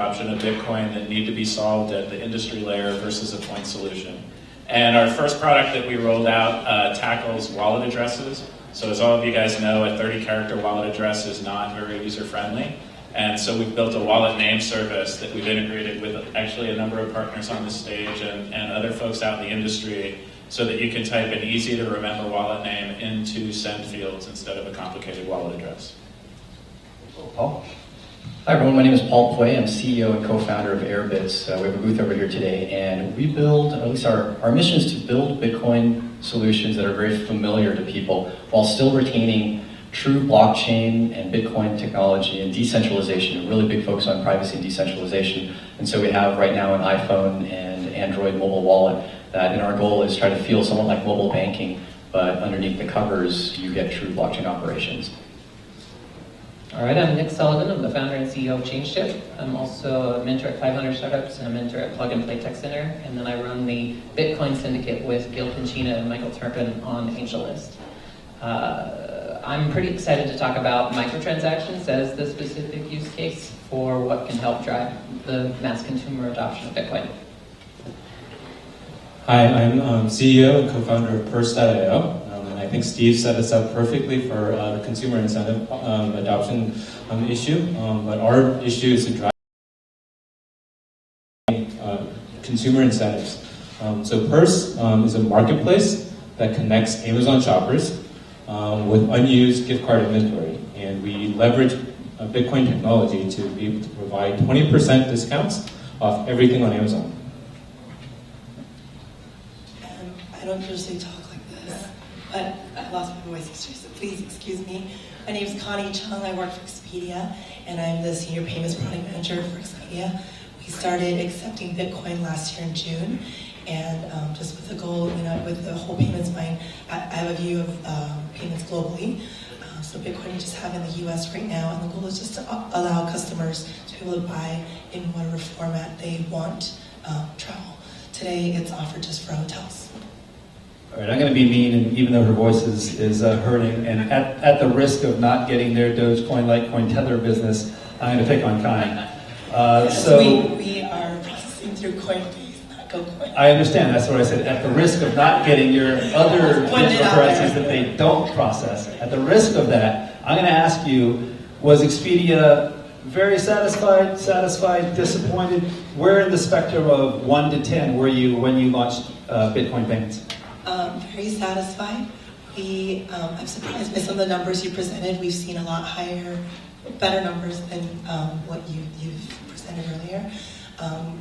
adoption of Bitcoin that need to be solved at the industry layer versus a point solution. And our first product that we rolled out tackles wallet addresses. So as all of you guys know, a 30-character wallet address is not very user-friendly. And so we've built a wallet name service that we've integrated with actually a number of partners on the stage and other folks out in the industry so that you can type an easy-to-remember wallet name into send fields instead of a complicated wallet address. Paul? Hi everyone, my name is Paul Pui. I'm CEO and co-founder of Airbits. We have a booth over here today, and we build, at least our mission is to build Bitcoin solutions that are very familiar to people while still retaining true blockchain and Bitcoin technology and decentralization, a really big focus on privacy and decentralization. And so we have right now an iPhone and Android mobile wallet that in our goal is try to feel somewhat like mobile banking, but underneath the covers you get true blockchain operations. All right, I'm Nick Sullivan. I'm the founder and CEO of ChangeTip. I'm also a mentor at 500 Startups and a mentor at Plug and Play Tech Center. And then I run the Bitcoin Syndicate with Gil Pinchina and Michael Turpin on AngelList. I'm pretty excited to talk about microtransactions as the specific use case for what can help drive the mass consumer adoption of Bitcoin. Hi, I'm CEO and co-founder of Purse.io. I think Steve set us up perfectly for the consumer incentive adoption issue, but our issue is to drive consumer incentives. So Purse is a marketplace that connects Amazon shoppers with unused gift card inventory, and we leverage Bitcoin technology to be able to provide 20% discounts off everything on Amazon. I don't usually talk like this, but I lost my voice yesterday, so please excuse me. My name is Connie Chung. I work for Expedia, and I'm the Senior Payments Product Manager for Expedia. We started accepting Bitcoin last year in June, and just with the goal, with the whole payments mind, I have a view of payments globally. So Bitcoin we just have in the US right now, and the goal is just to allow customers to be able to buy in whatever format they want travel. Today, it's offered just for hotels. All right, I'm going to be mean, and even though her voice is hurting, and at the risk of not getting their Dogecoin, Litecoin, Tether business, I'm going to pick on Connie. We are processing through Coinbase, not GoCoin. I understand, that's what I said. At the risk of not getting your other digital currencies that they don't process, at the risk of that, I'm going to ask you, was Expedia very satisfied, disappointed? Where in the spectrum of 1 to 10 were you when you launched Bitcoin payments? Very satisfied. I'm surprised by some of the numbers you presented. We've seen a lot higher, better numbers than what you've presented earlier.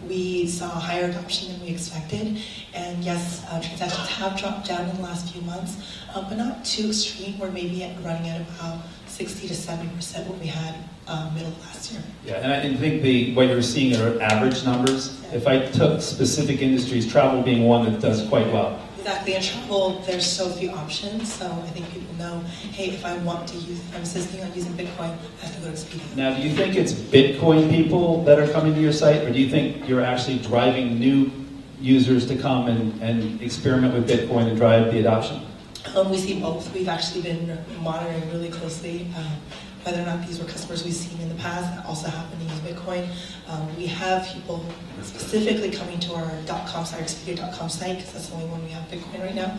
We saw higher adoption than we expected, and yes, transactions have dropped down in the last few months, but not too extreme. We're maybe running at about 60 to 70% what we had middle of last year. Yeah, and I think what you're seeing are average numbers. Yeah. If I took specific industries, travel being one that does quite well. Exactly, in travel, there's so few options, so I think people know, hey, if I want to use, if I'm insisting on using Bitcoin, I have to go to Expedia. Now, do you think it's Bitcoin people that are coming to your site, or do you think you're actually driving new users to come and experiment with Bitcoin and drive the adoption? We see both. We've actually been monitoring really closely whether or not these were customers we've seen in the past that also happen to use Bitcoin. We have people specifically coming to our .com site, Expedia.com site, because that's the only one we have Bitcoin right now,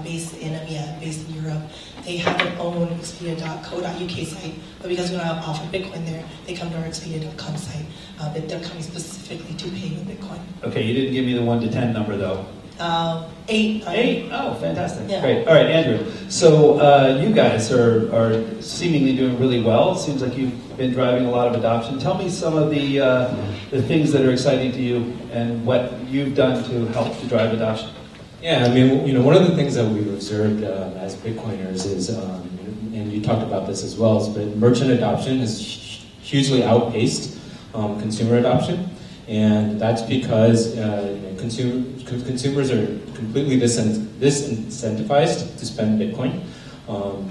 based in EMEA, based in Europe. They have their own Expedia.co.uk site, but because we don't offer Bitcoin there, they come to our Expedia.com site. But they're coming specifically to pay with Bitcoin. Okay, you didn't give me the 1 to 10 number though. 8. 8? Oh, fantastic. Yeah. Great. All right, Andrew. So you guys are seemingly doing really well. It seems like you've been driving a lot of adoption. Tell me some of the things that are exciting to you and what you've done to help to drive adoption. Yeah, I mean, one of the things that we've observed as Bitcoiners is, and you talked about this as well, is that merchant adoption has hugely outpaced consumer adoption. And that's because consumers are completely disincentivized to spend Bitcoin.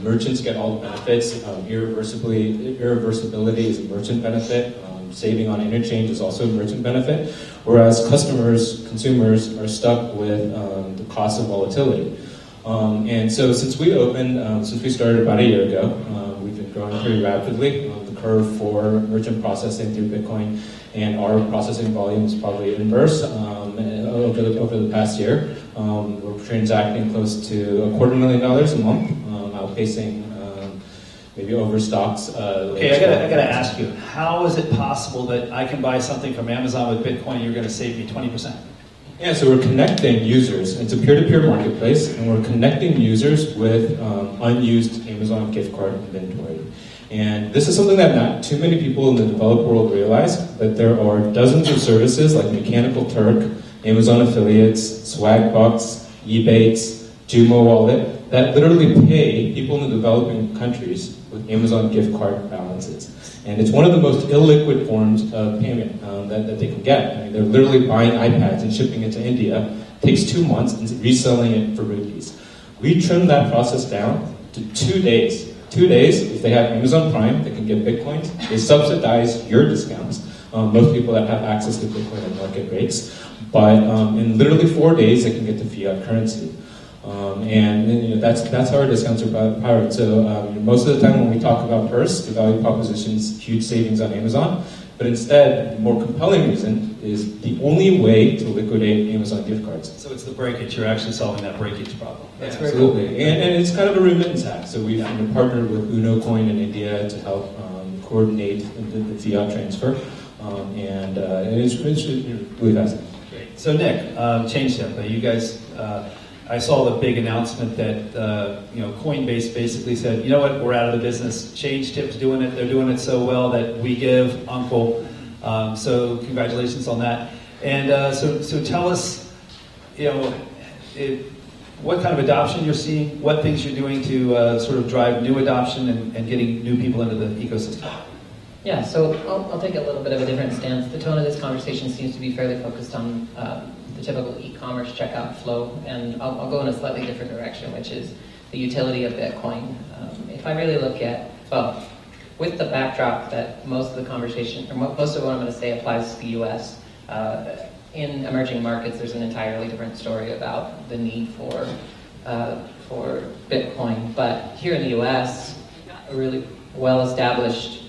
Merchants get all the benefits. Irreversibility is a merchant benefit. Saving on interchange is also a merchant benefit. Whereas consumers are stuck with the cost of volatility. And so since we started about a year ago, we've been growing pretty rapidly. The curve for merchant processing through Bitcoin, and our processing volume is probably inverse over the past year. We're transacting close to $250,000 a month, outpacing maybe overstocks. Okay, I gotta ask you, how is it possible that I can buy something from Amazon with Bitcoin, you're gonna save me 20%? Yeah, so we're connecting users. It's a peer-to-peer marketplace, and we're connecting users with unused Amazon gift card inventory. And this is something that not too many people in the developed world realize, that there are dozens of services like Mechanical Turk, Amazon Affiliates, Swagbucks, Ebates, Jumo Wallet, that literally pay people in the developing countries with Amazon gift card balances. And it's one of the most illiquid forms of payment that they can get. I mean, they're literally buying iPads and shipping it to India. It takes 2 months and reselling it for rupees. We trimmed that process down to 2 days. 2 days, if they have Amazon Prime, they can get Bitcoins. They subsidize your discounts. Most people that have access to Bitcoin at market rates. But in literally 4 days, they can get the fiat currency. That's how our discounts are powered. So most of the time when we talk about Purse, the value proposition is huge savings on Amazon. But instead, the more compelling reason is the only way to liquidate Amazon gift cards. So it's the breakage, you're actually solving that breakage problem. That's Yeah, very absolutely. And it's kind of a remittance hack. So we've partnered with Uno Coin in India to help coordinate the fiat transfer. It's really fascinating. Great. So Nick, ChangeTip, you guys, I saw the big announcement that Coinbase basically said, you know what, we're out of the business. ChangeTip's doing it. They're doing it so well that we give Uncle. So congratulations on that. And so tell us, what kind of adoption you're seeing, what things you're doing to sort of drive new adoption and getting new people into the ecosystem. Yeah, so I'll take a little bit of a different stance. The tone of this conversation seems to be fairly focused on the typical e-commerce checkout flow, and I'll go in a slightly different direction, which is the utility of Bitcoin. If I really look at, with the backdrop that most of the conversation, or most of what I'm going to say applies to the U.S., in emerging markets, there's an entirely different story about the need for Bitcoin. But here in the U.S., a really well-established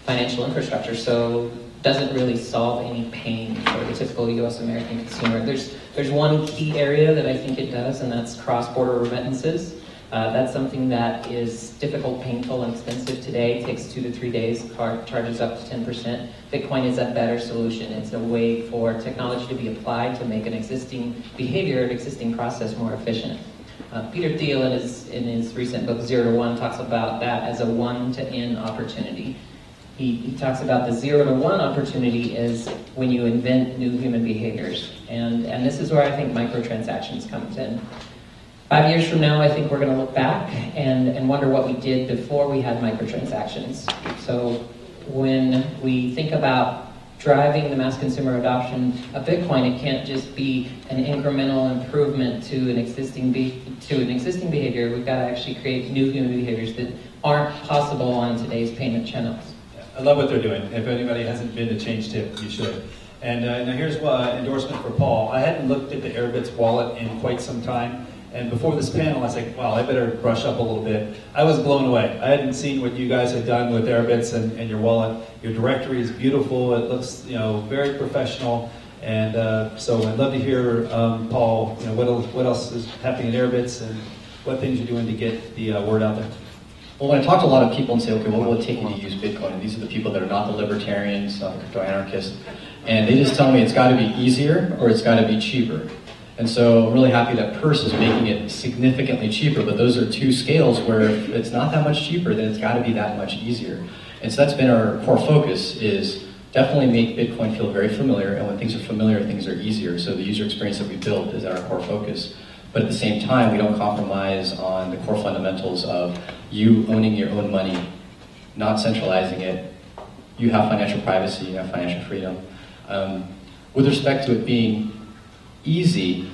financial infrastructure, so doesn't really solve any pain for the typical U.S. American consumer. There's one key area that I think it does, and that's cross-border remittances. That's something that is difficult, painful, and expensive today. It takes 2 to 3 days. Card charges up to 10%. Bitcoin is a better solution. It's a way for technology to be applied to make an existing behavior, an existing process more efficient. Peter Thiel, in his recent book, 0 to 1, talks about that as a 1 to N opportunity. He talks about the 0 to 1 opportunity is when you invent new human behaviors. And this is where I think microtransactions comes in. 5 years from now, I think we're going to look back and wonder what we did before we had microtransactions. So when we think about driving the mass consumer adoption of Bitcoin, it can't just be an incremental improvement to an existing behavior. We've got to actually create new human behaviors that aren't possible on today's payment channels. I love what they're doing. If anybody hasn't been to ChangeTip, you should. And now here's an endorsement for Paul. I hadn't looked at the Airbits wallet in quite some time. And before this panel, I was like, wow, I better brush up a little bit. I was blown away. I hadn't seen what you guys had done with Airbits and your wallet. Your directory is beautiful. It looks, very professional. And so I'd love to hear, Paul, what else is happening at Airbits and what things you're doing to get the word out there. Well, when I talk to a lot of people and say, okay, what will it take you to use Bitcoin? And these are the people that are not the libertarians, not the crypto-anarchists. And they just tell me it's got to be easier or it's got to be cheaper. And so I'm really happy that Purse is making it significantly cheaper, but those are two scales where if it's not that much cheaper, then it's got to be that much easier. And so that's been our core focus, is definitely make Bitcoin feel very familiar, and when things are familiar, things are easier. So the user experience that we built is our core focus. But at the same time, we don't compromise on the core fundamentals of you owning your own money, not centralizing it. You have financial privacy, you have financial freedom. With respect to it being easy,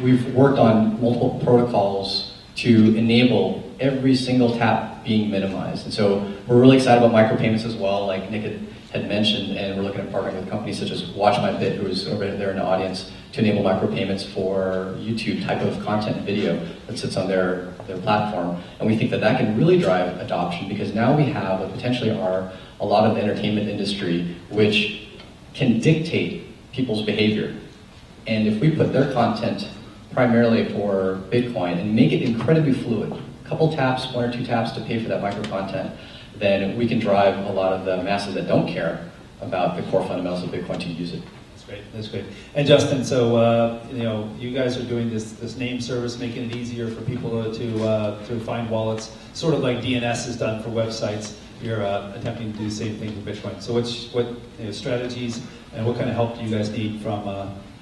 we've worked on multiple protocols to enable every single tap being minimized. And so we're really excited about micropayments as well. Like Nick had mentioned, and we're looking at partnering with companies such as Watch My Bit, who is over there in the audience, to enable micropayments for YouTube type of content and video that sits on their platform. And we think that that can really drive adoption, because now we have what potentially are a lot of the entertainment industry which can dictate people's behavior. And if we put their content primarily for Bitcoin and make it incredibly fluid, a couple taps, 1 or 2 taps to pay for that micro content, then we can drive a lot of the masses that don't care about the core fundamentals of Bitcoin to use it. That's great. That's great. And Justin, so you guys are doing this name service, making it easier for people to find wallets, sort of like DNS is done for websites. You're attempting to do the same thing for Bitcoin. So what strategies and what kind of help do you guys need from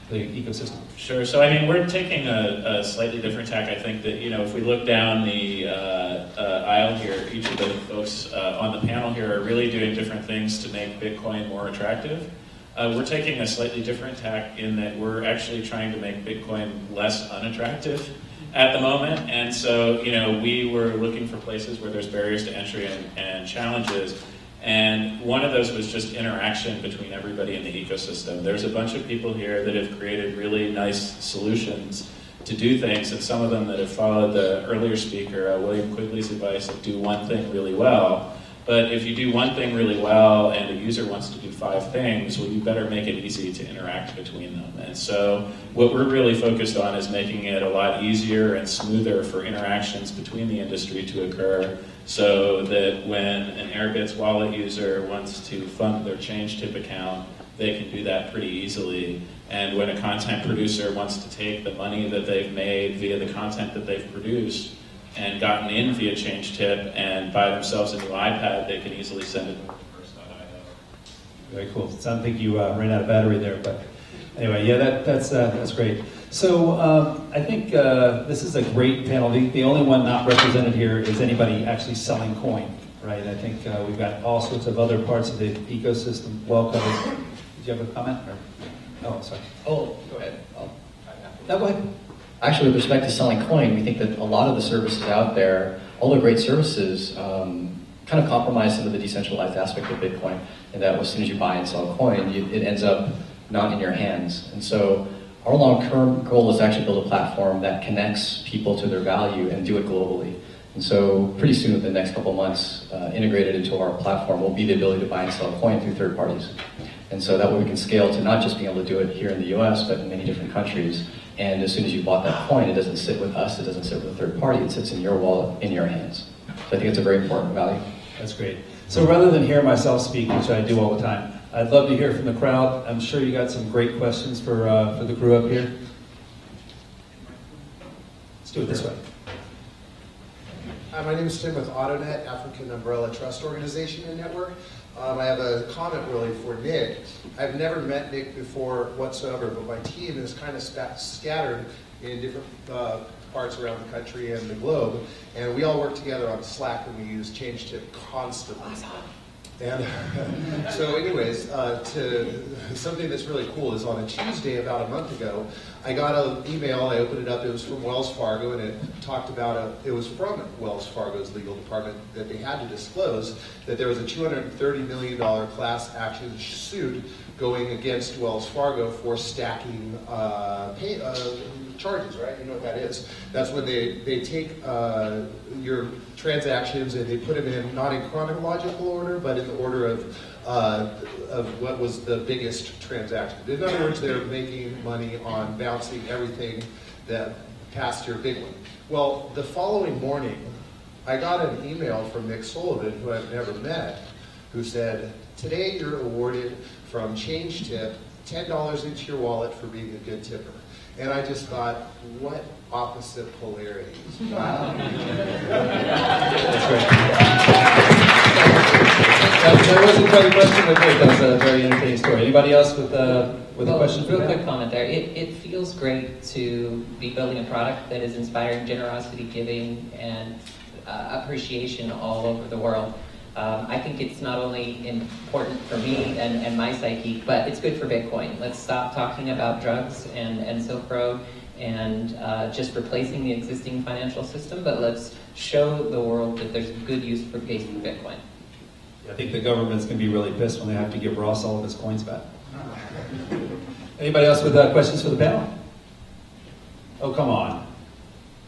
the ecosystem? Sure. So, I mean, we're taking a slightly different tack. I think that, if we look down the aisle here, each of the folks on the panel here are really doing different things to make Bitcoin more attractive. We're taking a slightly different tack in that we're actually trying to make Bitcoin less unattractive at the moment. And so, we were looking for places where there's barriers to entry and challenges. And one of those was just interaction between everybody in the ecosystem. There's a bunch of people here that have created really nice solutions to do things, and some of them that have followed the earlier speaker, William Quigley's advice of do one thing really well. But if you do one thing really well and a user wants to do 5 things, well, you better make it easy to interact between them. And so what we're really focused on is making it a lot easier and smoother for interactions between the industry to occur, so that when an Airbit's wallet user wants to fund their change tip account, they can do that pretty easily. And when a content producer wants to take the money that they've made via the content that they've produced and gotten in via change tip and buy themselves a new iPad, they can easily send it to first.io. Very cool. I don't think you ran out of battery there, but anyway, yeah, that's great. So I think this is a great panel. The only one not represented here is anybody actually selling coin, right? I think we've got all sorts of other parts of the ecosystem well covered. Did you have a comment? Or? Oh, sorry. Oh, go ahead. No, go ahead. Actually, with respect to selling coin, we think that a lot of the services out there, all the great services, kind of compromise some of the decentralized aspect of Bitcoin, and that as soon as you buy and sell coin, it ends up not in your hands. And so our long-term goal is to actually build a platform that connects people to their value and do it globally. And so pretty soon, within the next couple months, integrated into our platform will be the ability to buy and sell coin through third parties. And so that way we can scale to not just being able to do it here in the US, but in many different countries. And as soon as you bought that coin, it doesn't sit with us, it doesn't sit with a third party, it sits in your wallet, in your hands. So I think it's a very important value. That's great. So rather than hear myself speak, which I do all the time, I'd love to hear from the crowd. I'm sure you got some great questions for the crew up here. Let's do it this way. Hi, my name is Tim with AutoNet, African Umbrella Trust Organization and Network. I have a comment really for Nick. I've never met Nick before whatsoever, but my team is kind of scattered in different parts around the country and the globe, and we all work together on Slack and we use ChangeTip constantly. Awesome. And so anyways, something that's really cool is on a Tuesday about a month ago, I got an email, I opened it up, it was from Wells Fargo, and it talked about, it was from Wells Fargo's legal department that they had to disclose that there was a $230 million class action suit going against Wells Fargo for stacking charges, right? You know what that is. That's when they take your transactions and they put them in, not in chronological order, but in the order of what was the biggest transaction. In other words, they're making money on bouncing everything that passed your big one. Well, the following morning, I got an email from Nick Sullivan, who I've never met, who said, today you're awarded from ChangeTip $10 into your wallet for being a good tipper. And I just thought, what opposite polarities. Wow. That's great. That wasn't quite a question, but great. That was a very entertaining story. Anybody else with a question? Real quick comment there. It feels great to be building a product that is inspiring generosity, giving, and appreciation all over the world. I think it's not only important for me and my psyche, but it's good for Bitcoin. Let's stop talking about drugs and Silk Road and just replacing the existing financial system, but let's show the world that there's a good use for case for Bitcoin. I think the government's going to be really pissed when they have to give Ross all of his coins back. Anybody else with questions for the panel? Oh, come on.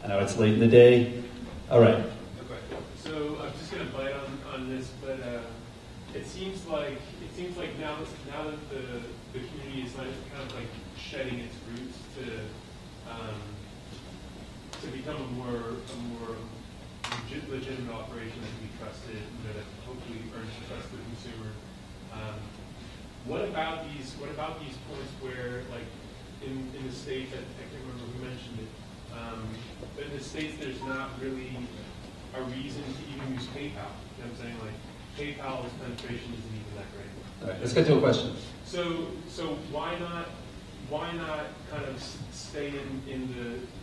I know it's late in the day. All right. Okay. So I'm just going to bite on this, but it seems like now that the community is kind of like shedding its roots to become a more legitimate operation that can be trusted, that hopefully earns the trust of the consumer. What about these points where, like, in the States, I can't remember who mentioned it, but in the States there's not really a reason to even use PayPal. You know what I'm saying? Like, PayPal's penetration isn't even that great. All right, let's get to a question. So why not kind of stay in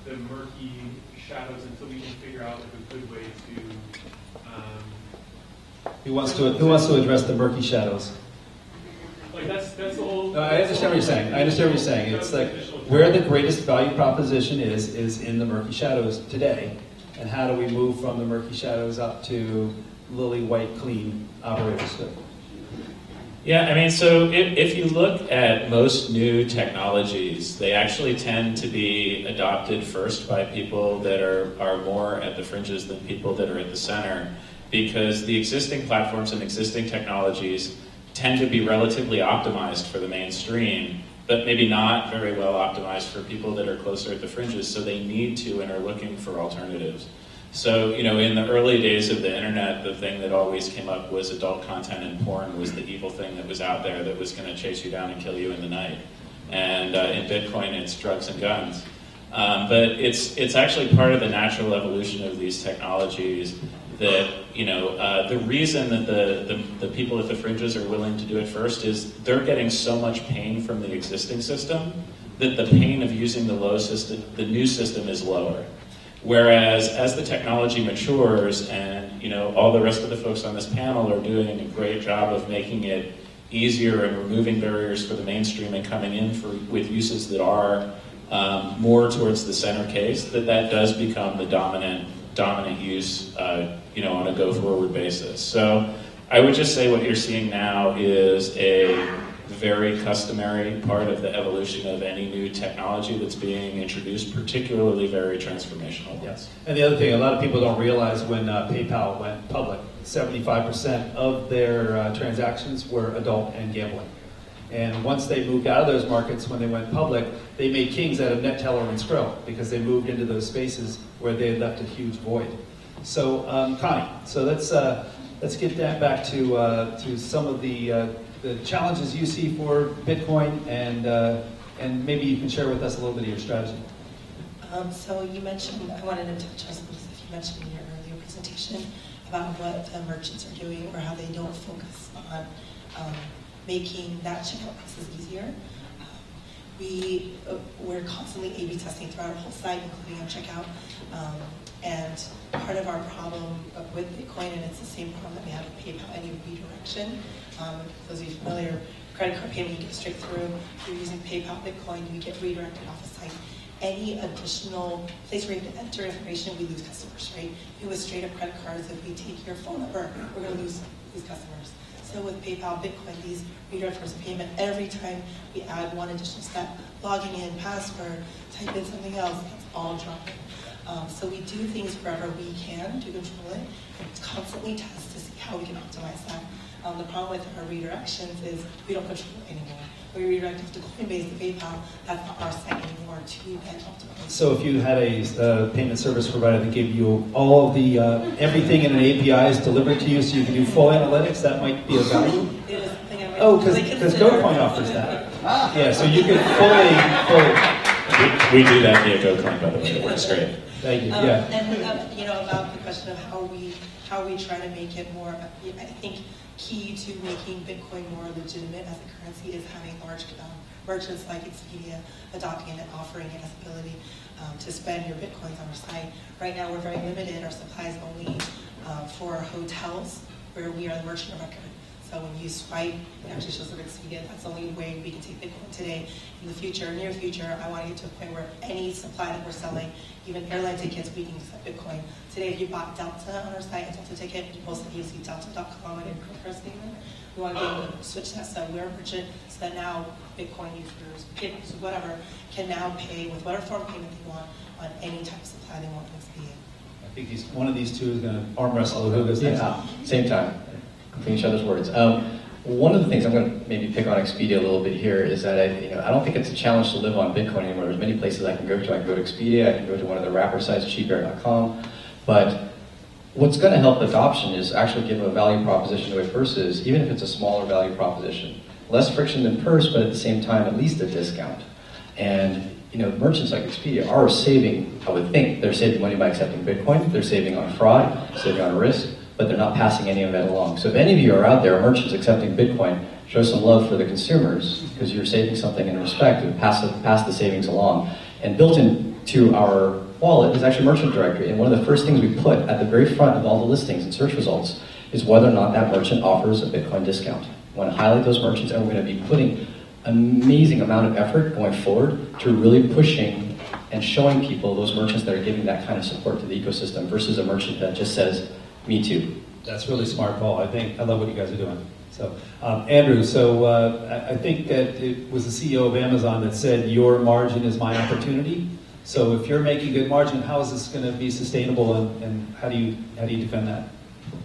the murky shadows until we can figure out like a good way to Who wants to address the murky shadows? like that's the whole. No, I understand what you're saying. It's like where the greatest value proposition is in the murky shadows today, and how do we move from the murky shadows up to lily white clean operators? Yeah, I mean, so if you look at most new technologies, they actually tend to be adopted first by people that are more at the fringes than people that are at the center, because the existing platforms and existing technologies tend to be relatively optimized for the mainstream, but maybe not very well optimized for people that are closer at the fringes, so they need to and are looking for alternatives. So, you know, in the early days of the internet, the thing that always came up was adult content, and porn was the evil thing that was out there that was going to chase you down and kill you in the night. And in Bitcoin, it's drugs and guns. But it's actually part of the natural evolution of these technologies that, you know, the reason that the people at the fringes are willing to do it first is they're getting so much pain from the existing system that the pain of using the new system is lower. Whereas as the technology matures, and, you know, all the rest of the folks on this panel are doing a great job of making it easier and removing barriers for the mainstream and coming in with uses that are more towards the center case, that does become the dominant use, you know, on a go-forward basis. So I would just say what you're seeing now is a very customary part of the evolution of any new technology that's being introduced, particularly very transformational. Yes. And the other thing, a lot of people don't realize when PayPal went public, 75% of their transactions were adult and gambling. And once they moved out of those markets, when they went public, they made kings out of NetTeller and Skrill because they moved into those spaces where they had left a huge void. So, Connie, so let's get that back to some of the challenges you see for Bitcoin, and maybe you can share with us a little bit of your strategy. So you mentioned, I wanted to touch on something that you mentioned in your earlier presentation about what the merchants are doing or how they don't focus on making that checkout process easier. We're constantly A/B testing throughout our whole site, including on checkout. And part of our problem with Bitcoin, and it's the same problem that we have with PayPal, any redirection. For those of you familiar, credit card payment, you get straight through. If you're using PayPal, Bitcoin, you get redirected off the site. Any additional place where you have to enter information, we lose customers, right? With straight up credit cards, if we take your phone number, we're going to lose these customers. So with PayPal, Bitcoin, these redirections of payment, every time we add one additional step, logging in, password, type in something else, it's all dropping. So we do things wherever we can to control it, and constantly test to see how we can optimize that. The problem with our redirections is we don't control it anymore. We redirect to Coinbase, to PayPal, that's not our site anymore to get optimized. So if you had a payment service provider that gave you all of the everything in an API is delivered to you, so you can do full analytics, that might be a value. It is something I might Because GoCoin offers that. Yeah, so you can fully. We do that via GoCoin, by the way. It works great. Thank you. Yeah. And you know, about the question of how we try to make it more. I think key to making Bitcoin more legitimate as a currency is having large merchants like Expedia adopting it and offering it as ability to spend your Bitcoins on our site. Right now, we're very limited. Our supply is only for hotels where we are the merchant of record. So when you swipe, it actually shows up Expedia. That's the only way we can take Bitcoin today. In the future, near future, I want to get to a point where any supply that we're selling, even airline tickets, we can accept Bitcoin. Today, if you bought Delta on our site, a Delta ticket, you post it, you see delta.com and your credit statement. We want to be able to switch that so we're a merchant, so that now Bitcoin users, kids, whatever, can now pay with whatever form of payment they want on any type of supply they want with Expedia. I think one of these two is going to arm wrestle who goes next. Yeah, same time, clean each other's words. One of the things I'm going to maybe pick on Expedia a little bit here is that I don't think it's a challenge to live on Bitcoin anymore. There's many places I can go to. I can go to Expedia. I can go to one of the wrapper sites, cheapair.com. But what's going to help adoption is actually give a value proposition to it versus, even if it's a smaller value proposition, less friction than Purse, but at the same time, at least a discount. And merchants like Expedia are saving, I would think, they're saving money by accepting Bitcoin. They're saving on fraud, saving on risk, but they're not passing any of that along. So if any of you are out there, merchants accepting Bitcoin, show some love for the consumers because you're saving something in respect and pass the savings along. And built into our wallet is actually merchant directory. And one of the first things we put at the very front of all the listings and search results is whether or not that merchant offers a Bitcoin discount. We want to highlight those merchants, and we're going to be putting an amazing amount of effort going forward to really pushing and showing people those merchants that are giving that kind of support to the ecosystem versus a merchant that just says, me too. That's really smart, Paul. I love what you guys are doing. So, Andrew, I think that it was the CEO of Amazon that said, your margin is my opportunity. So if you're making good margin, how is this going to be sustainable, and how do you defend that?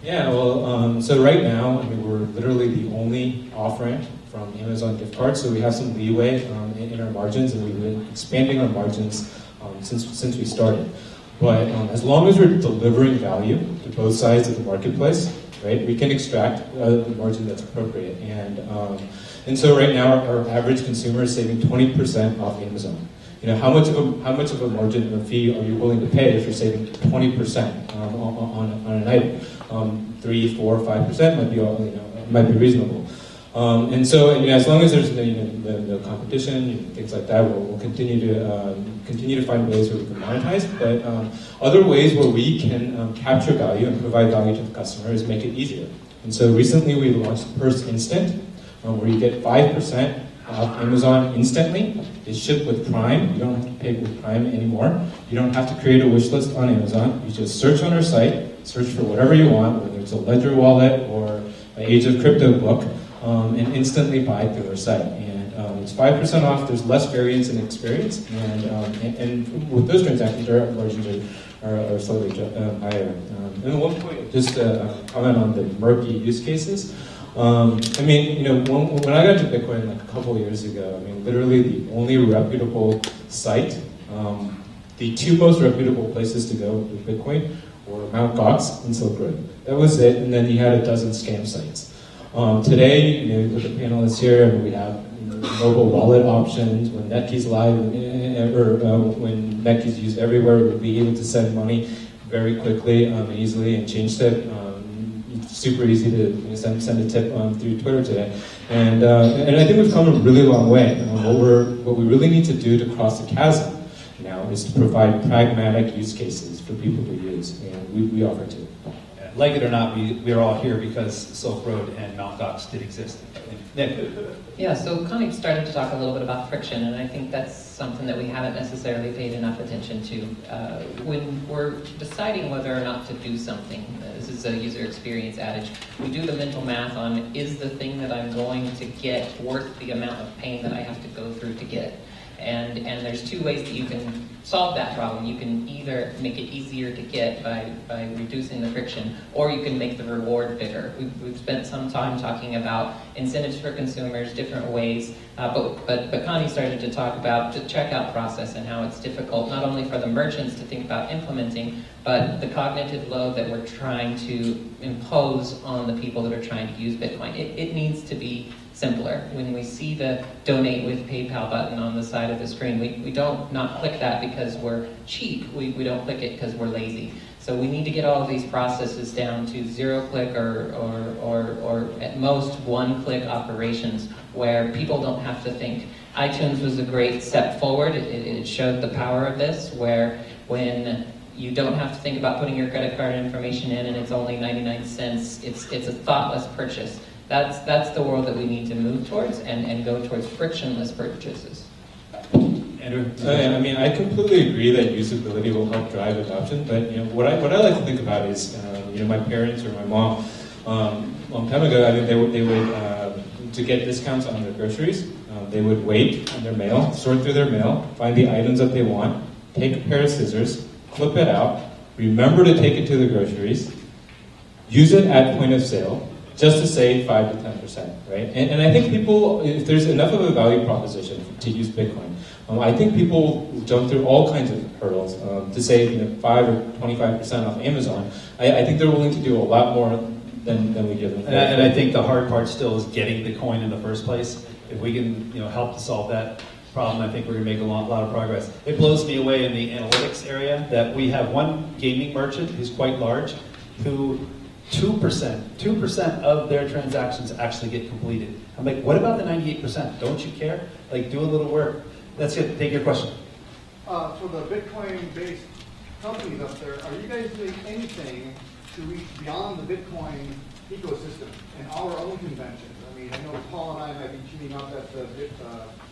Yeah, well, so right now, we're literally the only off-ramp from Amazon gift cards, so we have some leeway in our margins, and we've been expanding our margins since we started. But as long as we're delivering value to both sides of the marketplace, right, we can extract the margin that's appropriate. And so right now, our average consumer is saving 20% off Amazon. How much of a margin of a fee are you willing to pay if you're saving 20% on an item? 3, 4, 5% might be reasonable. And so, as long as there's no competition, things like that, we'll continue to find ways where we can monetize. But other ways where we can capture value and provide value to the customer is make it easier. And so recently we launched Purse Instant, where you get 5% off Amazon instantly. It's shipped with Prime. You don't have to pay with Prime anymore. You don't have to create a wish list on Amazon. You just search on our site, search for whatever you want, whether it's a Ledger wallet or an Age of Crypto book, and instantly buy it through our site. And it's 5% off. There's less variance in experience, and with those transactions, our margins are slightly higher. And one point, just to comment on the murky use cases. When I got into Bitcoin a couple of years ago, literally the only reputable site, the two most reputable places to go with Bitcoin were Mt. Gox and Silk Road. That was it, and then you had a dozen scam sites. Today, with the panelists here, we have mobile wallet options. When Netkey's live, when Netkey's used everywhere, we'll be able to send money very quickly and easily and change tip. Super easy to send a tip through Twitter today, and I think we've come a really long way. What we really need to do to cross the chasm now is to provide pragmatic use cases for people to use, and we offer to. Like it or not, we're all here because Silk Road and Mt. Gox did exist. Nick? Yeah, so Connie started to talk a little bit about friction, and I think that's something that we haven't necessarily paid enough attention to. When we're deciding whether or not to do something, this is a user experience adage, we do the mental math on, is the thing that I'm going to get worth the amount of pain that I have to go through to get? And there's two ways that you can solve that problem. You can either make it easier to get by reducing the friction, or you can make the reward bigger. We've spent some time talking about incentives for consumers, different ways, but Connie started to talk about the checkout process and how it's difficult, not only for the merchants to think about implementing, but the cognitive load that we're trying to impose on the people that are trying to use Bitcoin. It needs to be simpler. When we see the donate with PayPal button on the side of the screen, we don't not click that because we're cheap. We don't click it because we're lazy. So we need to get all of these processes down to zero-click or at most one-click operations where people don't have to think. iTunes was a great step forward. It showed the power of this, where when you don't have to think about putting your credit card information in and it's only 99 cents, it's a thoughtless purchase. That's the world that we need to move towards and go towards frictionless purchases. Andrew? I mean, I completely agree that usability will help drive adoption, but what I like to think about is, my parents or my mom, a long time ago, I think they would to get discounts on their groceries, they would wait on their mail, sort through their mail, find the items that they want, take a pair of scissors, clip it out, remember to take it to the groceries, use it at point of sale, just to save 5 to 10%, right? And I think people, if there's enough of a value proposition to use Bitcoin, I think people jump through all kinds of hurdles to save 5 or 25% off Amazon. I think they're willing to do a lot more than we give them. And I think the hard part still is getting the coin in the first place. If we can help to solve that problem, I think we're going to make a lot of progress. It blows me away in the analytics area that we have one gaming merchant who's quite large, who 2% of their transactions actually get completed. I'm like, what about the 98%? Don't you care? Like, do a little work. That's it. Take your question. For the Bitcoin-based companies up there, are you guys doing anything to reach beyond the Bitcoin ecosystem and our own conventions? I mean, I know Paul and I might be tuning up at the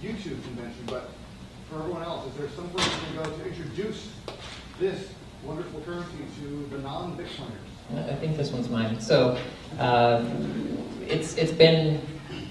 YouTube convention, but for everyone else, is there some place you can go to introduce this wonderful currency to the non-Bitcoiners? I think this one's mine. So it's been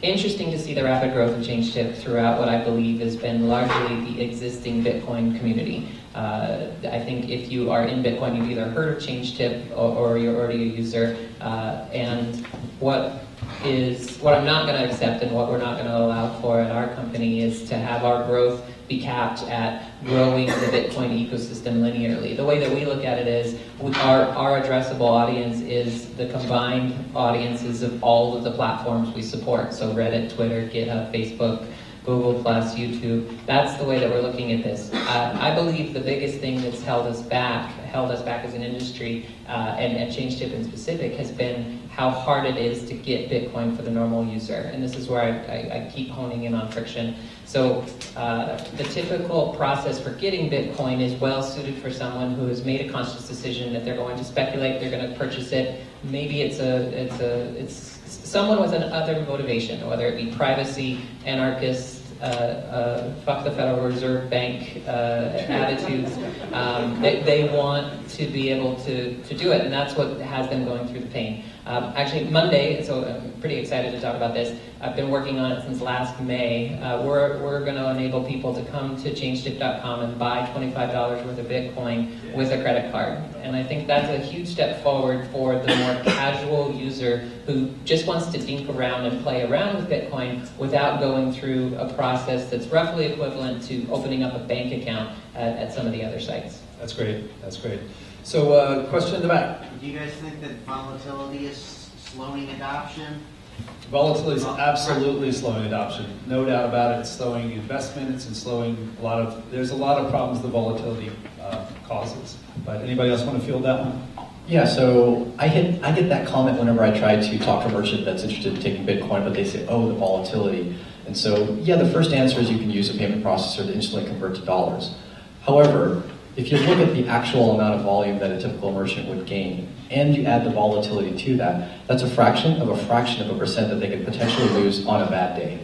interesting to see the rapid growth of ChangeTip throughout what I believe has been largely the existing Bitcoin community. I think if you are in Bitcoin, you've either heard of ChangeTip or you're already a user. And what I'm not going to accept and what we're not going to allow for at our company is to have our growth be capped at growing the Bitcoin ecosystem linearly. The way that we look at it is our addressable audience is the combined audiences of all of the platforms we support. So Reddit, Twitter, GitHub, Facebook, Google+, YouTube. That's the way that we're looking at this. I believe the biggest thing that's held us back as an industry, and ChangeTip in specific, has been how hard it is to get Bitcoin for the normal user. And this is where I keep honing in on friction. So the typical process for getting Bitcoin is well suited for someone who has made a conscious decision that they're going to speculate, they're going to purchase it. Maybe it's someone with another motivation, whether it be privacy, anarchist, fuck the Federal Reserve Bank attitudes. They want to be able to do it, and that's what has them going through the pain. Actually, Monday, so I'm pretty excited to talk about this. I've been working on it since last May. We're going to enable people to come to changetip.com and buy $25 worth of Bitcoin with a credit card. And I think that's a huge step forward for the more casual user who just wants to dink around and play around with Bitcoin without going through a process that's roughly equivalent to opening up a bank account at some of the other sites. That's great. That's great. So, question in the back. Do you guys think that volatility is slowing adoption? Volatility is absolutely slowing adoption. No doubt about it. It's slowing investments and slowing there's a lot of problems the volatility causes. But anybody else want to field that one? Yeah, so I get that comment whenever I try to talk to a merchant that's interested in taking Bitcoin, but they say, oh, the volatility. And so, yeah, the first answer is you can use a payment processor to instantly convert to dollars. However, if you look at the actual amount of volume that a typical merchant would gain, and you add the volatility to that, that's a fraction of a percent that they could potentially lose on a bad day.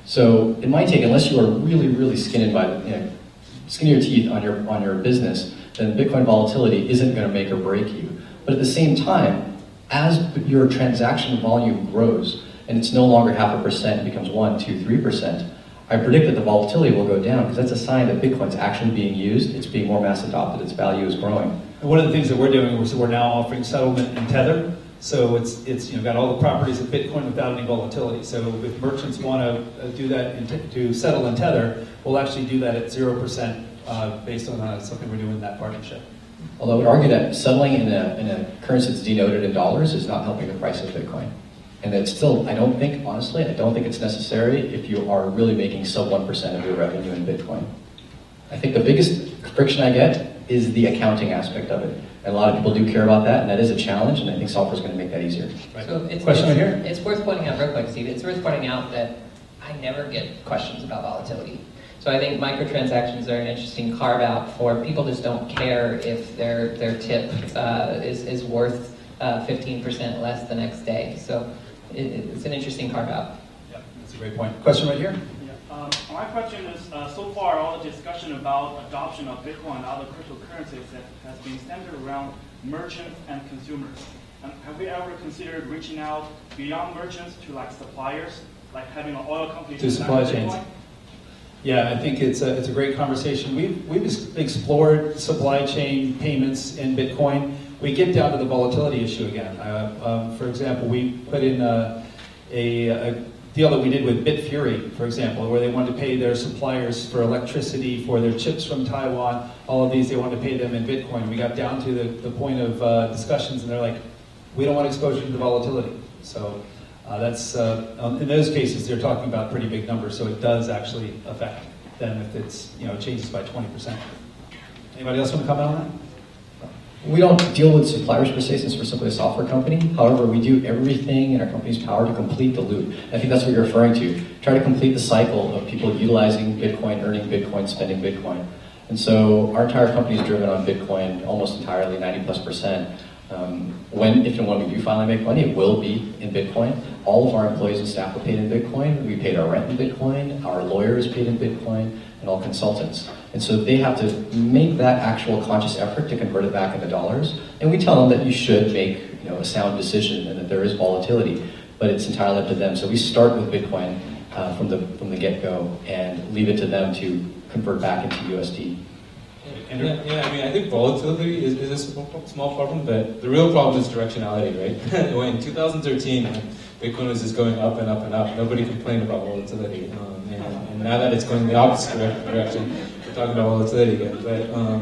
So it might take, unless you are really, really skin your teeth on your business, then Bitcoin volatility isn't going to make or break you. But at the same time, as your transaction volume grows, and it's no longer 0.5%, it becomes 1, 2, 3%, I predict that the volatility will go down because that's a sign that Bitcoin's actually being used, it's being more mass adopted, its value is growing. And one of the things that we're doing is we're now offering settlement and tether. So it's got all the properties of Bitcoin without any volatility. So if merchants want to do that to settle and tether, we'll actually do that at 0% based on something we're doing in that partnership. Although I would argue that settling in a currency that's denoted in dollars is not helping the price of Bitcoin. And it's still, I don't think it's necessary if you are really making sub 1% of your revenue in Bitcoin. I think the biggest friction I get is the accounting aspect of it. And a lot of people do care about that, and that is a challenge, and I think software is going to make that easier. Right. So Question right here? It's worth pointing out real quick, Steve, it's worth pointing out that I never get questions about volatility. So I think microtransactions are an interesting carve out for people just don't care if their tip is worth 15% less the next day. So it's an interesting carve out. Yeah, that's a great point. Question right here. Yeah. My question is, so far all the discussion about adoption of Bitcoin and other cryptocurrencies has been centered around merchants and consumers. And have we ever considered reaching out beyond merchants to like suppliers, like having an oil company To supply chains. Bitcoin? Yeah, I think it's a great conversation. We've explored supply chain payments in Bitcoin. We get down to the volatility issue again. For example, we put in a deal that we did with Bitfury, for example, where they wanted to pay their suppliers for electricity, for their chips from Taiwan, all of these, they wanted to pay them in Bitcoin. We got down to the point of discussions, and they're like, we don't want exposure to the volatility. So that's in those cases, they're talking about pretty big numbers, so it does actually affect them if it's, changes by 20%. Anybody else want to comment on that? We don't deal with suppliers per se since we're simply a software company. However, we do everything in our company's power to complete the loop. I think that's what you're referring to. Try to complete the cycle of people utilizing Bitcoin, earning Bitcoin, spending Bitcoin. And so our entire company is driven on Bitcoin almost entirely, 90+%. If and when we do finally make money, it will be in Bitcoin. All of our employees and staff are paid in Bitcoin. We paid our rent in Bitcoin. Our lawyer is paid in Bitcoin, and all consultants. And so they have to make that actual conscious effort to convert it back into dollars. And we tell them that you should make a sound decision and that there is volatility, but it's entirely up to them. So we start with Bitcoin from the get-go and leave it to them to convert back into USD. Yeah, I think volatility is a small problem, but the real problem is directionality, right? When in 2013, when Bitcoin was just going up and up and up, nobody complained about volatility. And now that it's going the opposite direction, we're talking about volatility again.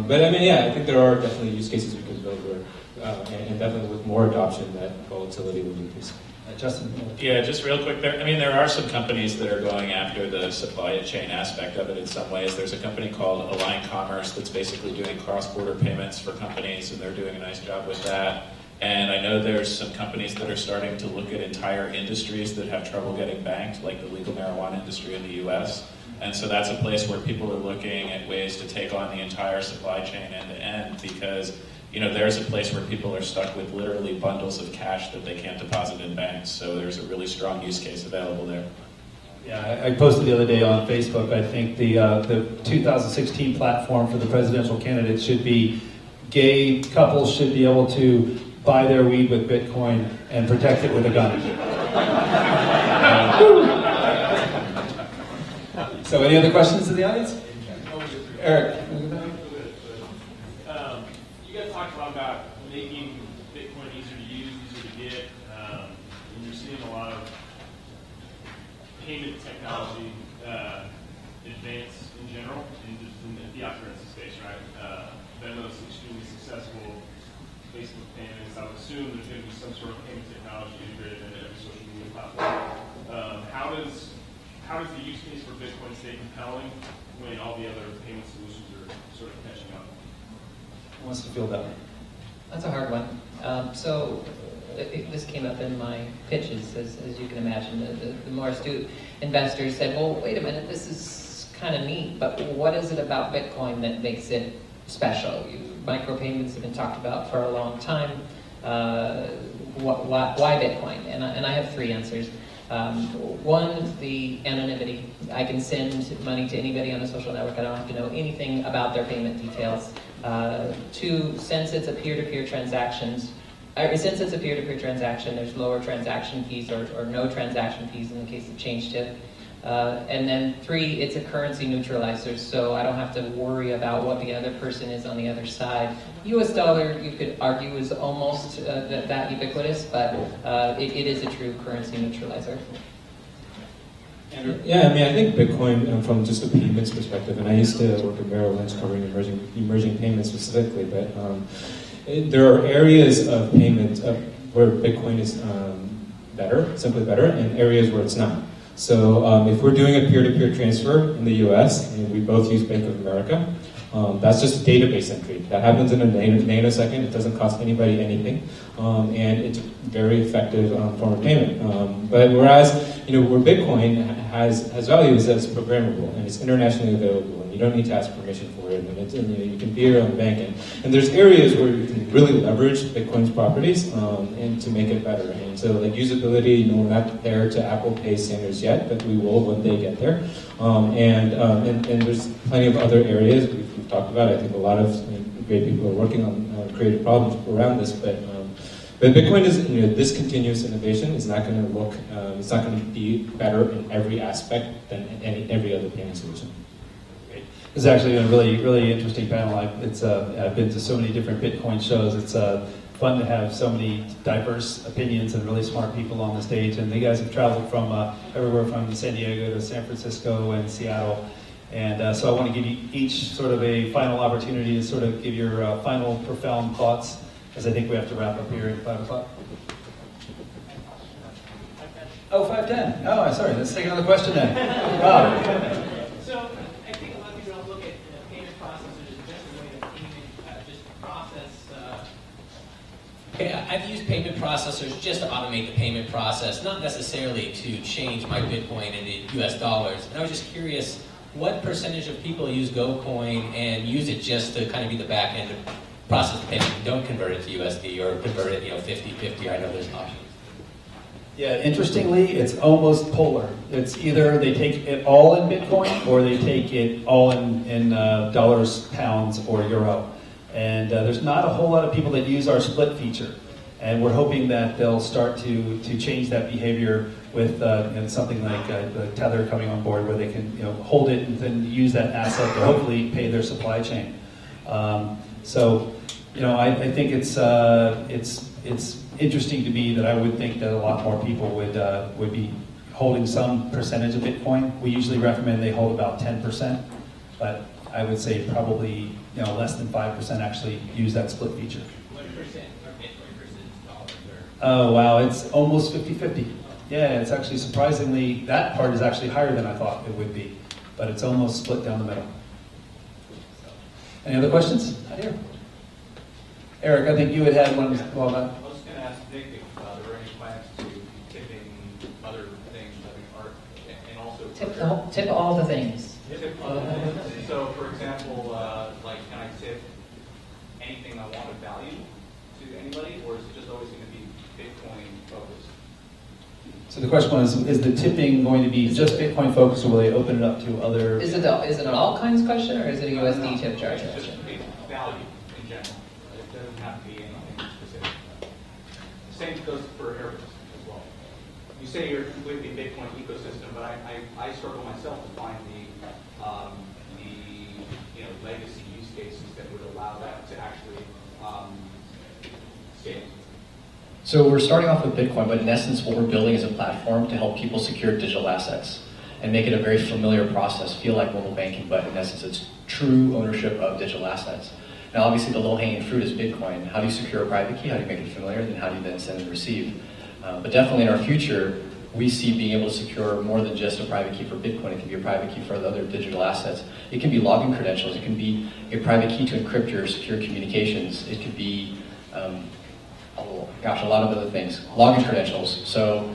But I think there are definitely use cases we can build where, and definitely with more adoption, that volatility will increase. Justin? Yeah, just real quick there. There are some companies that are going after the supply chain aspect of it in some ways. There's a company called Align Commerce that's basically doing cross-border payments for companies, and they're doing a nice job with that. And I know there's some companies that are starting to look at entire industries that have trouble getting banked, like the legal marijuana industry in the US. And so that's a place where people are looking at ways to take on the entire supply chain end to end, because there's a place where people are stuck with literally bundles of cash that they can't deposit in banks. So there's a really strong use case available there. Yeah, I posted the other day on Facebook, I think the 2016 platform for the presidential candidates should be gay couples should be able to buy their weed with Bitcoin and protect it with a gun. So any other questions in the audience? Eric? You guys talked a lot about making Bitcoin easier to use, easier to get, and you're seeing a lot of payment technology advance in general in the fiat currency space, right? Venmo's extremely successful. Facebook payments, I would assume there's going to be some sort of payment technology integrated into every social media platform. How does the use case for Bitcoin stay compelling when all the other payment solutions are sort of catching up? Who wants to field that one? That's a hard one. This came up in my pitches, as you can imagine. The more astute investors said, well, wait a minute, this is kind of neat, but what is it about Bitcoin that makes it special? Micropayments have been talked about for a long time. Why Bitcoin? And I have three answers. One, the anonymity. I can send money to anybody on a social network. I don't have to know anything about their payment details. Two, since it's a peer-to-peer transaction, there's lower transaction fees or no transaction fees in the case of change tip. And then three, it's a currency neutralizer, so I don't have to worry about what the other person is on the other side. US dollar, you could argue, is almost that ubiquitous, but it is a true currency neutralizer. Yeah, I think Bitcoin, from just a payments perspective, and I used to work at Merrill Lynch covering emerging payments specifically, but there are areas of payment where Bitcoin is simply better, and areas where it's not. So if we're doing a peer-to-peer transfer in the US, and we both use Bank of America, that's just a database entry. That happens in a nanosecond. It doesn't cost anybody anything, and it's a very effective form of payment. But whereas, where Bitcoin has value is that it's programmable and it's internationally available, and you don't need to ask permission for it, and you can be your own bank. And there's areas where you can really leverage Bitcoin's properties and to make it better. And so, like usability, we're not there to Apple Pay standards yet, but we will when they get there. And there's plenty of other areas we've talked about. I think a lot of great people are working on creative problems around this, but Bitcoin is, this continuous innovation is not going to look, it's not going to be better in every aspect than every other payment solution. This has actually been a really, really interesting panel. I've been to so many different Bitcoin shows. It's fun to have so many diverse opinions and really smart people on the stage. And you guys have traveled from everywhere from San Diego to San Francisco and Seattle. And so I want to give you each sort of a final opportunity to sort of give your final profound thoughts, as I think we have to wrap up here at 5 o'clock. Oh, 5:10. Oh, sorry. Let's take another question then. Bob. So I think a lot of people don't look at payment processors as just a way to just process. I've used payment processors just to automate the payment process, not necessarily to change my Bitcoin into US dollars. And I was just curious, what percentage of people use GoCoin and use it just to kind of be the back end of process the payment, don't convert it to USD or convert it, 50-50. I know there's options. Yeah, interestingly, it's almost polar. It's either they take it all in Bitcoin or they take it all in dollars, pounds, or euro. And there's not a whole lot of people that use our split feature. And we're hoping that they'll start to change that behavior with something like the Tether coming on board, where they can hold it and then use that asset to hopefully pay their supply chain. I think it's interesting to me that I would think that a lot more people would be holding some percentage of Bitcoin. We usually recommend they hold about 10%, but I would say probably less than 5% actually use that split feature. What percent are Bitcoin versus dollars? Oh wow, it's almost 50-50. Yeah, it's actually surprisingly, that part is actually higher than I thought it would be, but it's almost split down the middle. Any other questions? Out here. Eric, I think you had one. Well done. I was going to ask Nick if there were any plans to tipping other things, art, and also Tip all the things. So, for example, can I tip anything I want of value to anybody, or is it just always going to be Bitcoin focused? So the question was, is the tipping going to be just Bitcoin focused, or will they open it up to other? Is it an all kinds question, or is it a USD tip charge It's question? just value in general. It doesn't have to be anything specific. Same goes for Airbus as well. You say you're completely Bitcoin ecosystem, but I struggle myself to find the legacy use cases that would allow that to actually scale. So we're starting off with Bitcoin, but in essence what we're building is a platform to help people secure digital assets and make it a very familiar process, feel like mobile banking, but in essence it's true ownership of digital assets. Now obviously the low-hanging fruit is Bitcoin. How do you secure a private key? How do you make it familiar? Then how do you then send and receive? But definitely in our future, we see being able to secure more than just a private key for Bitcoin. It can be a private key for other digital assets. It can be login credentials. It can be a private key to encrypt your secure communications. It could be, a lot of other things. Login credentials. So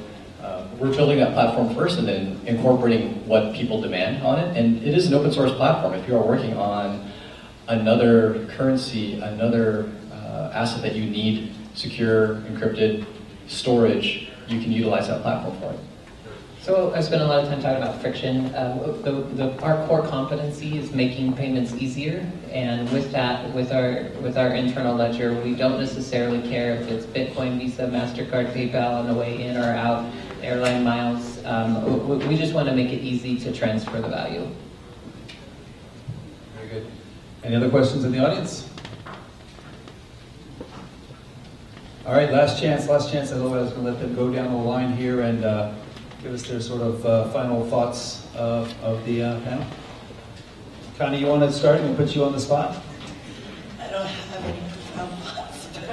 we're building that platform first and then incorporating what people demand on it. And it is an open source platform. If you are working on another currency, another asset that you need secure, encrypted storage, you can utilize that platform for it. So I spent a lot of time talking about friction. Our core competency is making payments easier, and with that, with our internal ledger, we don't necessarily care if it's Bitcoin, Visa, MasterCard, PayPal on the way in or out, airline miles. We just want to make it easy to transfer the value. Very good. Any other questions in the audience? All right, last chance. Otherwise, I was going to let them go down the line here and give us their sort of final thoughts of the panel. Connie, you want to start? We'll put you on the spot. I don't have any profound thoughts, but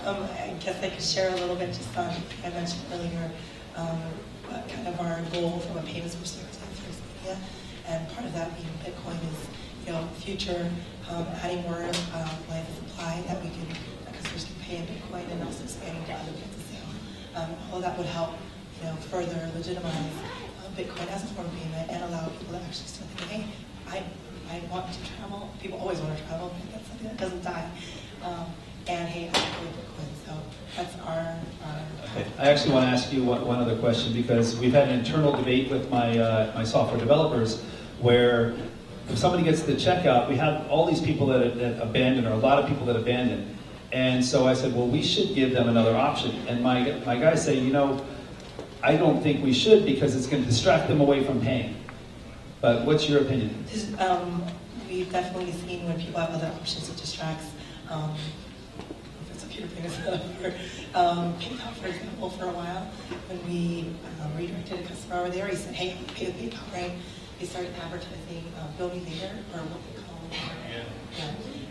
I guess I could share a little bit just on, I mentioned earlier, kind of our goal from a payments perspective for Expedia, and part of that being Bitcoin is, future adding more lines of supply that we can, customers can pay in Bitcoin, and also expanding to other points of sale. All of that would help, further legitimize Bitcoin as a form of payment and allow people to actually start thinking, hey, I want to travel. People always want to travel. That's something that doesn't die. And hey, I can Bitcoin. So that's our Okay. I actually want to ask you one other question, because we've had an internal debate with my software developers where if somebody gets to the checkout, we have all these people that abandon, or a lot of people that abandon. And so I said, well, we should give them another option. And my guys say, I don't think we should, because it's going to distract them away from paying. But what's your opinion? We've definitely seen when people have other options, it distracts. If it's a peer payment PayPal, for example, for a while, when we redirected a customer over there, he said, hey, pay with PayPal, right? They started advertising bill me later, or what they call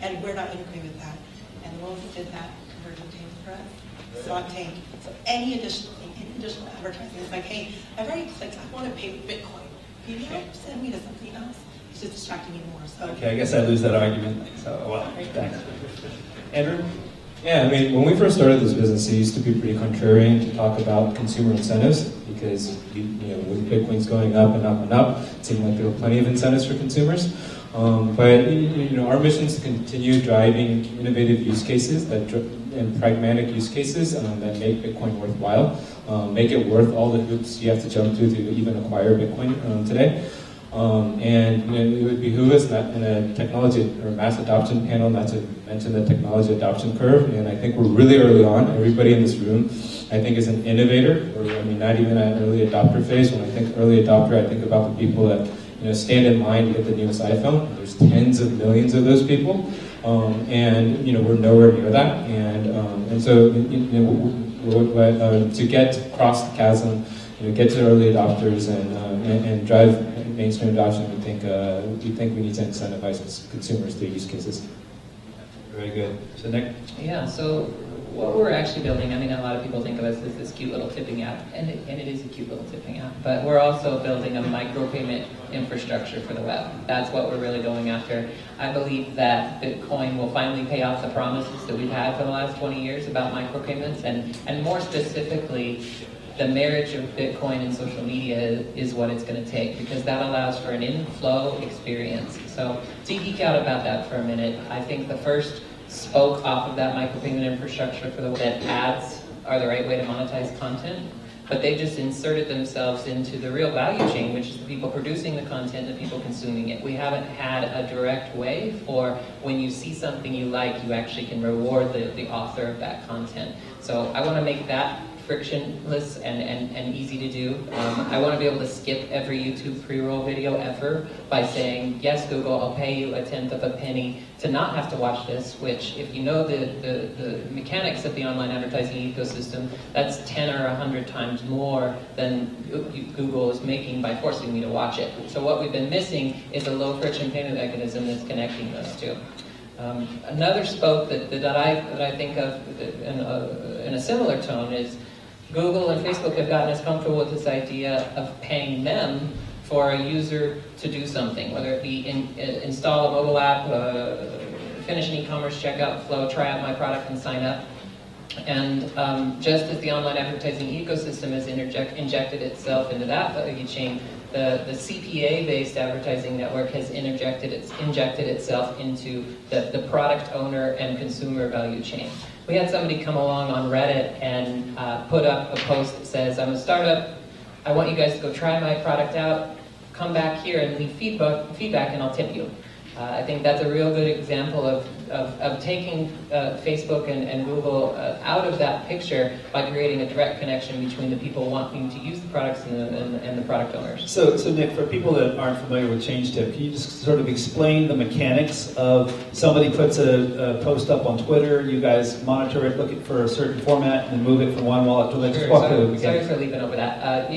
and we're not integrated with that. And the ones that did that converted to payment for us. So I'm paying. So any additional thing, any additional advertising, it's like, hey, I've already clicked, I want to pay with Bitcoin. Can you send me to something else? It's just distracting me more. So Okay, I guess I lose that argument. So, well, thanks. Andrew? Yeah, I mean, when we first started this business, it used to be pretty contrarian to talk about consumer incentives, because with Bitcoin's going up and up and up, it seemed like there were plenty of incentives for consumers. But our mission is to continue driving innovative use cases and pragmatic use cases that make Bitcoin worthwhile, make it worth all the hoops you have to jump through to even acquire Bitcoin today. And it would behoove us in a technology or mass adoption panel not to mention the technology adoption curve. And I think we're really early on. Everybody in this room, I think, is an innovator, or not even at an early adopter phase. When I think early adopter, I think about the people that stand in line to get the newest iPhone. There's tens of millions of those people, and we're nowhere near that. And so to get across the chasm, get to early adopters and drive mainstream adoption, we think we need to incentivize consumers through use cases. Very good. So Nick? Yeah, so what we're actually building, I mean, a lot of people think of us as this cute little tipping app, and it is a cute little tipping app, but we're also building a micropayment infrastructure for the web. That's what we're really going after. I believe that Bitcoin will finally pay off the promises that we've had for the last 20 years about micropayments, and more specifically, the marriage of Bitcoin and social media is what it's going to take, because that allows for an in-flow experience. So to geek out about that for a minute, I think the first spoke off of that micropayment infrastructure for the web, that ads are the right way to monetize content, but they just inserted themselves into the real value chain, which is the people producing the content and the people consuming it. We haven't had a direct way for when you see something you like, you actually can reward the author of that content. So I want to make that frictionless and easy to do. I want to be able to skip every YouTube pre-roll video ever by saying, yes, Google, I'll pay you 1/10 of a penny to not have to watch this, which, if you know the mechanics of the online advertising ecosystem, that's 10 or 100 times more than Google is making by forcing me to watch it. So what we've been missing is a low friction payment mechanism that's connecting those two. Another spoke that I think of in a similar tone is Google and Facebook have gotten us comfortable with this idea of paying them for a user to do something, whether it be install a mobile app, finish an e-commerce checkout flow, try out my product and sign up. And just as the online advertising ecosystem has injected itself into that value chain, the CPA-based advertising network has injected itself into the product owner and consumer value chain. We had somebody come along on Reddit and put up a post that says, I'm a startup, I want you guys to go try my product out, come back here and leave feedback and I'll tip you. I think that's a real good example of taking Facebook and Google out of that picture by creating a direct connection between the people wanting to use the products and the product owners. So Nick, for people that aren't familiar with ChangeTip, can you just sort of explain the mechanics of somebody puts a post up on Twitter, you guys monitor it, looking for a certain format, and then move it from one wallet to the next? Sure. Sorry for leaving over that.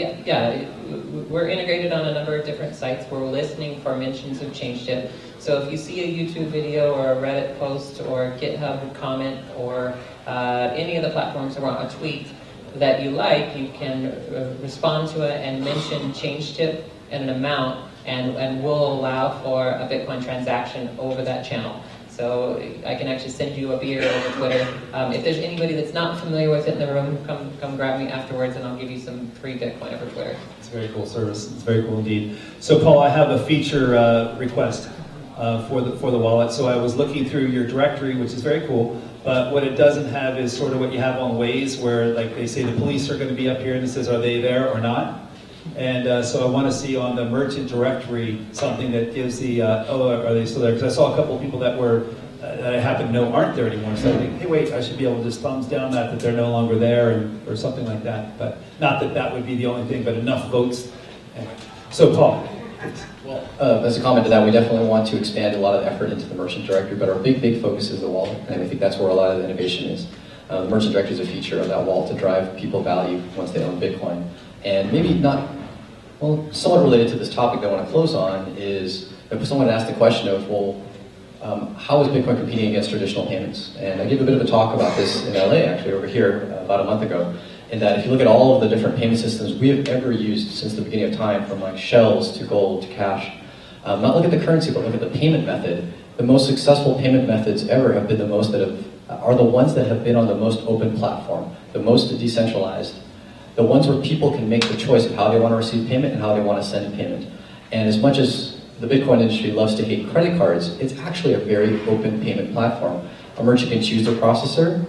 We're integrated on a number of different sites. We're listening for mentions of ChangeTip. So if you see a YouTube video or a Reddit post or a GitHub comment or any of the platforms or a tweet that you like, you can respond to it and mention ChangeTip and an amount, and we'll allow for a Bitcoin transaction over that channel. So I can actually send you a beer over Twitter. If there's anybody that's not familiar with it in the room, come grab me afterwards and I'll give you some free Bitcoin over Twitter. It's a very cool service. It's very cool indeed. So Paul, I have a feature request for the wallet. So I was looking through your directory, which is very cool, but what it doesn't have is sort of what you have on Waze, where like they say the police are going to be up here and it says, are they there or not? And so I want to see on the merchant directory something that gives the, are they still there? Because I saw a couple of people that were, that I happen to know aren't there anymore. So I think, hey, wait, I should be able to just thumbs down that they're no longer there, or something like that. But not that that would be the only thing, but enough votes. Anyway. So Paul. Well, as a comment to that, we definitely want to expand a lot of effort into the merchant directory, but our big focus is the wallet, and I think that's where a lot of the innovation is. The merchant directory is a feature of that wallet to drive people value once they own Bitcoin. And maybe not, well, somewhat related to this topic that I want to close on is, if someone asked the question of, well, how is Bitcoin competing against traditional payments? And I gave a bit of a talk about this in LA, actually, over here, about a month ago. In that if you look at all of the different payment systems we have ever used since the beginning of time, from like shells to gold to cash, not look at the currency, but look at the payment method. The most successful payment methods ever have been the most that are the ones that have been on the most open platform, the most decentralized, the ones where people can make the choice of how they want to receive payment and how they want to send payment. And as much as the Bitcoin industry loves to hate credit cards, it's actually a very open payment platform. A merchant can choose their processor,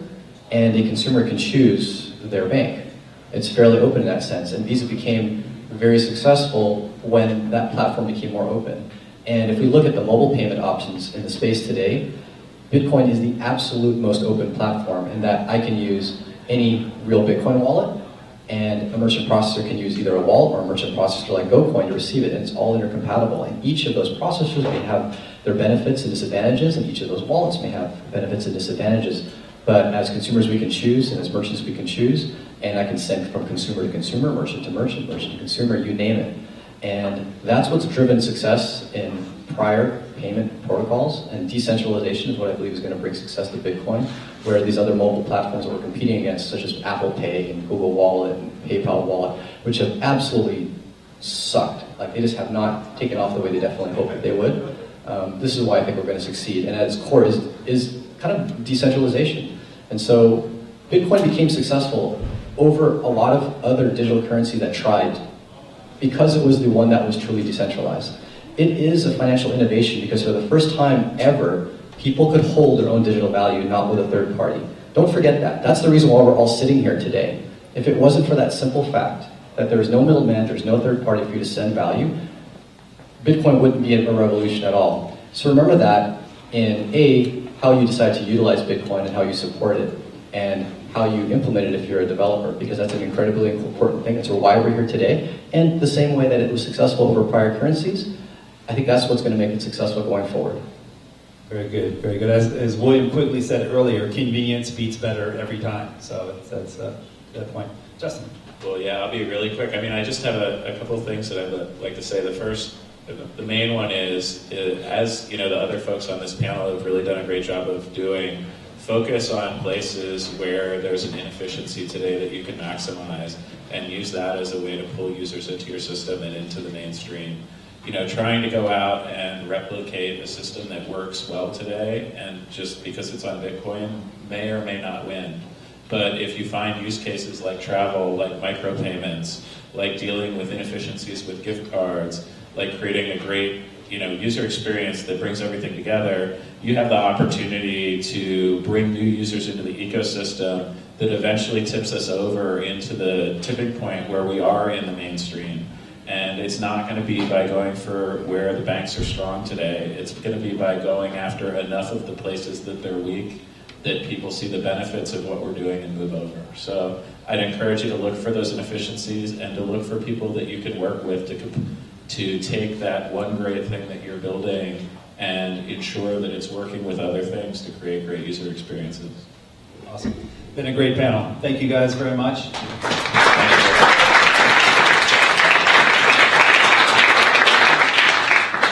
and a consumer can choose their bank. It's fairly open in that sense, and Visa became very successful when that platform became more open. And if we look at the mobile payment options in the space today, Bitcoin is the absolute most open platform in that I can use any real Bitcoin wallet, and a merchant processor can use either a wallet or a merchant processor like GoCoin to receive it, and it's all intercompatible. And each of those processors may have their benefits and disadvantages, and each of those wallets may have benefits and disadvantages. But as consumers we can choose, and as merchants we can choose, and I can send from consumer to consumer, merchant to merchant, merchant to consumer, you name it. And that's what's driven success in prior payment protocols, and decentralization is what I believe is going to bring success to Bitcoin, where these other mobile platforms that we're competing against, such as Apple Pay and Google Wallet and PayPal Wallet, which have absolutely sucked. Like, they just have not taken off the way they definitely hoped that they would. This is why I think we're going to succeed, and at its core is kind of decentralization. And so Bitcoin became successful over a lot of other digital currency that tried, because it was the one that was truly decentralized. It is a financial innovation because for the first time ever, people could hold their own digital value, not with a third party. Don't forget that. That's the reason why we're all sitting here today. If it wasn't for that simple fact that there is no middleman, there's no third party for you to send value, Bitcoin wouldn't be a revolution at all. So remember that in how you decide to utilize Bitcoin and how you support it, and how you implement it if you're a developer, because that's an incredibly important thing. It's why we're here today. And the same way that it was successful over prior currencies, I think that's what's going to make it successful going forward. Very good, very good. As William quickly said earlier, convenience beats better every time. So that's that point. Justin. Well, yeah, I'll be really quick. I mean, I just have a couple of things that I'd like to say. The main one is, as you know, the other folks on this panel have really done a great job of doing, focus on places where there's an inefficiency today that you can maximize, and use that as a way to pull users into your system and into the mainstream. You know, trying to go out and replicate a system that works well today, and just because it's on Bitcoin, may or may not win. But if you find use cases like travel, like micropayments, like dealing with inefficiencies with gift cards, like creating a great, you know, user experience that brings everything together, you have the opportunity to bring new users into the ecosystem that eventually tips us over into the tipping point where we are in the mainstream. And it's not going to be by going for where the banks are strong today. It's going to be by going after enough of the places that they're weak, that people see the benefits of what we're doing and move over. So I'd encourage you to look for those inefficiencies and to look for people that you can work with to take that one great thing that you're building and ensure that it's working with other things to create great user experiences. Awesome. Been a great panel. Thank you guys very much.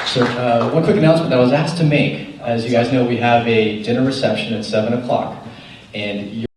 So one quick announcement that I was asked to make. As you guys know, we have a dinner reception at 7 o'clock. And